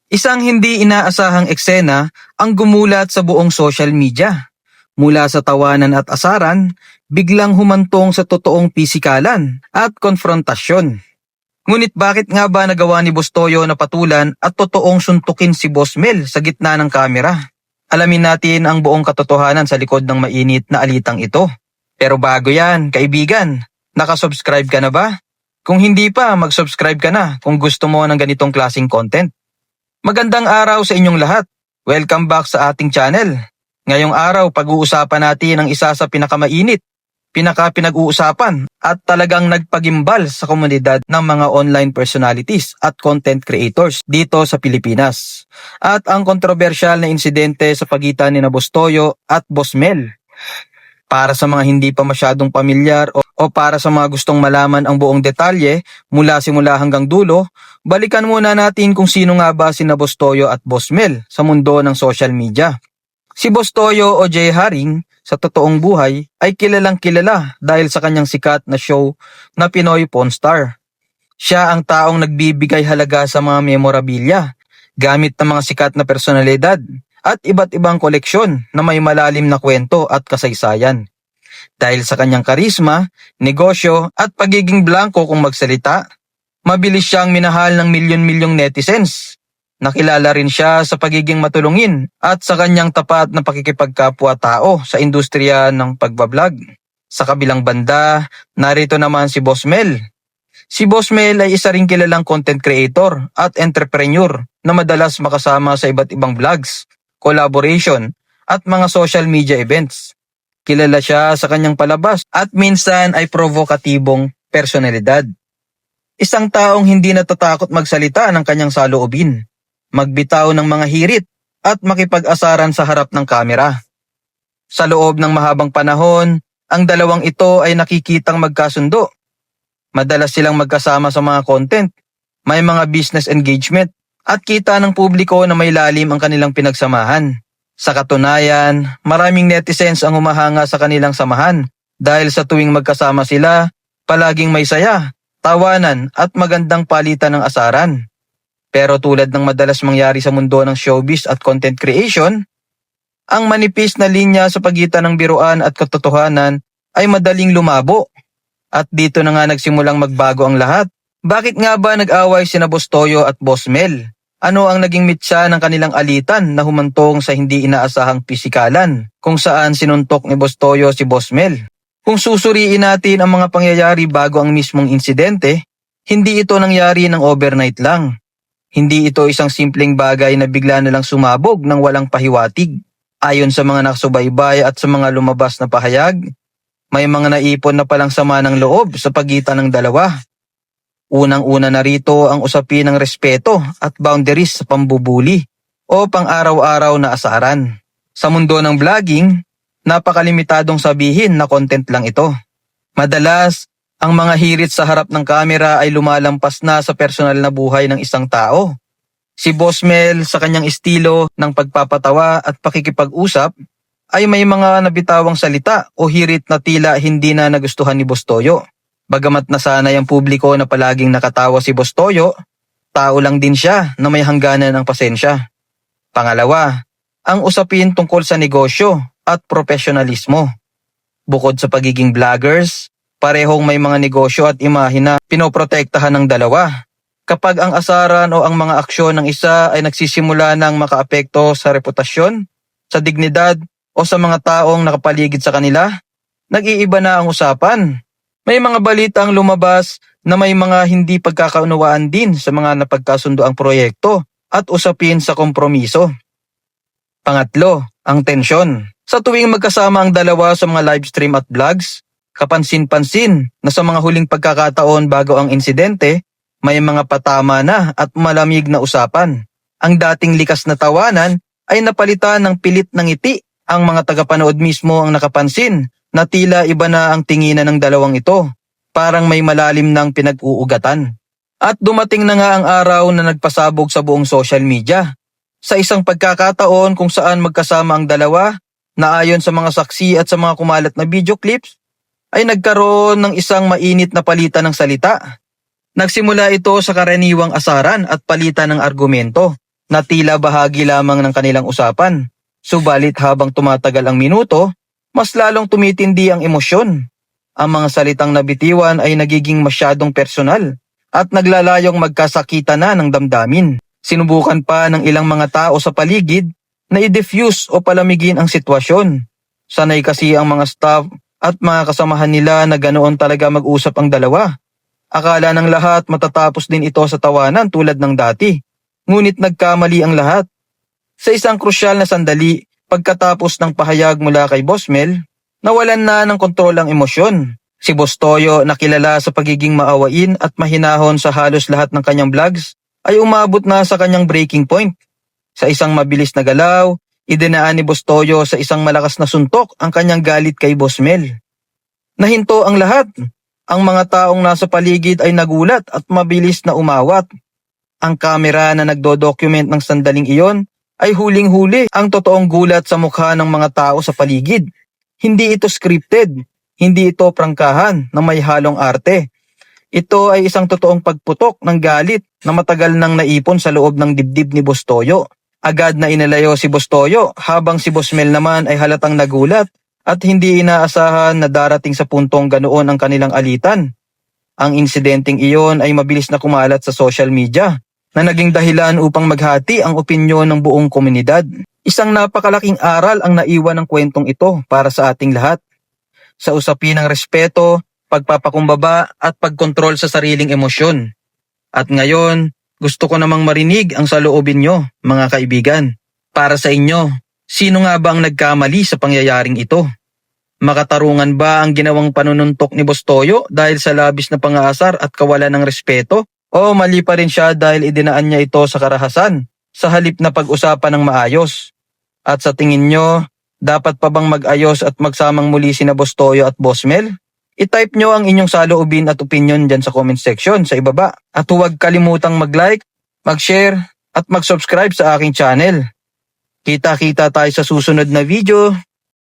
Isang hindi inaasahang eksena ang gumulat sa buong social media. Mula sa tawanan at asaran, biglang humantong sa totoong pisikalan at konfrontasyon. Ngunit bakit nga ba nagawa ni Bustoyo na patulan at totoong suntukin si Boss Mel sa gitna ng kamera? Alamin natin ang buong katotohanan sa likod ng mainit na alitang ito. Pero bago yan, kaibigan, nakasubscribe ka na ba? Kung hindi pa, mag-subscribe ka na kung gusto mo ng ganitong klaseng content. Magandang araw sa inyong lahat. Welcome back sa ating channel. Ngayong araw, pag-uusapan natin ang isa sa pinakamainit, pinag-uusapan at talagang nagpagimbal sa komunidad ng mga online personalities at content creators dito sa Pilipinas. At ang kontrobersyal na insidente sa pagitan ni Bustoyo at Boss Mel. Para sa mga hindi pa masyadong pamilyar o para sa mga gustong malaman ang buong detalye mula simula hanggang dulo, balikan muna natin kung sino nga ba si Bustoyo at Boss Mel sa mundo ng social media. Si Bustoyo o Jay Haring sa totoong buhay ay kilalang kilala dahil sa kanyang sikat na show na Pinoy Pawn Star. Siya ang taong nagbibigay halaga sa mga memorabilia, gamit ng mga sikat na personalidad at iba't ibang koleksyon na may malalim na kwento at kasaysayan. Dahil sa kanyang karisma, negosyo at pagiging blanco kung magsalita, mabilis siyang minahal ng milyon-milyong netizens. Nakilala rin siya sa pagiging matulungin at sa kanyang tapat na pakikipagkapwa-tao sa industriya ng pagbablog. Sa kabilang banda, narito naman si Boss Mel. Si Boss Mel ay isa ring kilalang content creator at entrepreneur na madalas makasama sa iba't ibang vlogs, collaboration at mga social media events. Kilala siya sa kanyang palabas at minsan ay provokatibong personalidad. Isang taong hindi natatakot magsalita ng kanyang saloobin, magbitaw ng mga hirit at makipag-asaran sa harap ng kamera. Sa loob ng mahabang panahon, ang dalawang ito ay nakikitang magkasundo. Madalas silang magkasama sa mga content, may mga business engagement at kita ng publiko na may lalim ang kanilang pinagsamahan. Sa katunayan, maraming netizens ang humahanga sa kanilang samahan dahil sa tuwing magkasama sila, palaging may saya, tawanan at magandang palitan ng asaran. Pero tulad ng madalas mangyari sa mundo ng showbiz at content creation, ang manipis na linya sa pagitan ng biruan at katotohanan ay madaling lumabo. At dito na nga nagsimulang magbago ang lahat. Bakit nga ba nag-away sina Bustoyo at Boss Mel? Ano ang naging mitsa ng kanilang alitan na humantong sa hindi inaasahang pisikalan kung saan sinuntok ni Bustoyo si Boss Mel? Kung susuriin natin ang mga pangyayari bago ang mismong insidente, hindi ito nangyari ng overnight lang. Hindi ito isang simpleng bagay na bigla na lang sumabog ng walang pahiwatig. Ayon sa mga nakasubaybay at sa mga lumabas na pahayag, may mga naipon na palang sama ng loob sa pagitan ng dalawa. Unang-una na rito ang usapin ng respeto at boundaries sa pambubuli o pang-araw-araw na asaran. Sa mundo ng vlogging, napakalimitadong sabihin na content lang ito. Madalas, ang mga hirit sa harap ng kamera ay lumalampas na sa personal na buhay ng isang tao. Si Boss Mel sa kanyang estilo ng pagpapatawa at pakikipag-usap ay may mga nabitawang salita o hirit na tila hindi na nagustuhan ni Bustoyo. Bagamat nasanay ang publiko na palaging nakatawa si Bustoyo, tao lang din siya na may hangganan ng pasensya. Pangalawa, ang usapin tungkol sa negosyo at profesionalismo. Bukod sa pagiging vloggers, parehong may mga negosyo at imahe na pinoprotektahan ng dalawa. Kapag ang asaran o ang mga aksyon ng isa ay nagsisimula ng makaapekto sa reputasyon, sa dignidad o sa mga taong nakapaligid sa kanila, nag-iiba na ang usapan. May mga balitang lumabas na may mga hindi pagkakaunawaan din sa mga napagkasundoang proyekto at usapin sa kompromiso. Pangatlo, ang tensyon. Sa tuwing magkasama ang dalawa sa mga livestream at vlogs, kapansin-pansin na sa mga huling pagkakataon bago ang insidente, may mga patama na at malamig na usapan. Ang dating likas na tawanan ay napalitan ng pilit ng ngiti. Ang mga tagapanood mismo ang nakapansin na tila iba na ang tinginan ng dalawang ito, parang may malalim ng pinag-uugatan. At dumating na nga ang araw na nagpasabog sa buong social media. Sa isang pagkakataon kung saan magkasama ang dalawa, na ayon sa mga saksi at sa mga kumalat na video clips, ay nagkaroon ng isang mainit na palitan ng salita. Nagsimula ito sa karaniwang asaran at palitan ng argumento. na tila bahagi lamang ng kanilang usapan. Subalit habang tumatagal ang minuto, mas lalong tumitindi ang emosyon. Ang mga salitang nabitiwan ay nagiging masyadong personal at naglalayong magkasakita na ng damdamin. Sinubukan pa ng ilang mga tao sa paligid na i-diffuse o palamigin ang sitwasyon. Sanay kasi ang mga staff at mga kasamahan nila na ganoon talaga mag-usap ang dalawa. Akala ng lahat matatapos din ito sa tawanan tulad ng dati. Ngunit nagkamali ang lahat. Sa isang krusyal na sandali, pagkatapos ng pahayag mula kay Boss Mel, nawalan na ng kontrol ang emosyon. Si Boss Toyo na kilala sa pagiging maawain at mahinahon sa halos lahat ng kanyang vlogs ay umabot na sa kanyang breaking point. Sa isang mabilis na galaw, idinaan ni Boss Toyo sa isang malakas na suntok ang kanyang galit kay Boss Mel. Nahinto ang lahat. Ang mga taong nasa paligid ay nagulat at mabilis na umawat. Ang kamera na nagdo-document ng sandaling iyon ay huling-huli ang totoong gulat sa mukha ng mga tao sa paligid. Hindi ito scripted, hindi ito prangkahan na may halong arte. Ito ay isang totoong pagputok ng galit na matagal nang naipon sa loob ng dibdib ni Boss Toyo. Agad na inalayo si Boss Toyo habang si Boss Mel naman ay halatang nagulat at hindi inaasahan na darating sa puntong ganoon ang kanilang alitan. Ang insidenteng iyon ay mabilis na kumalat sa social media na naging dahilan upang maghati ang opinyon ng buong komunidad. Isang napakalaking aral ang naiwan ng kwentong ito para sa ating lahat. Sa usapin ng respeto, pagpapakumbaba at pagkontrol sa sariling emosyon. At ngayon, gusto ko namang marinig ang saloobin nyo, mga kaibigan. Para sa inyo, sino nga ba ang nagkamali sa pangyayaring ito? Makatarungan ba ang ginawang panununtok ni Boss Toyo dahil sa labis na pangaasar at kawalan ng respeto? O mali pa rin siya dahil idinaan niya ito sa karahasan, sa halip na pag-usapan ng maayos? At sa tingin nyo, dapat pa bang mag-ayos at magsamang muli sina Boss Toyo at Boss Mel? I-type nyo ang inyong saloobin at opinion dyan sa comment section sa ibaba. At huwag kalimutang mag-like, mag-share at mag-subscribe sa aking channel. Kita-kita tayo sa susunod na video.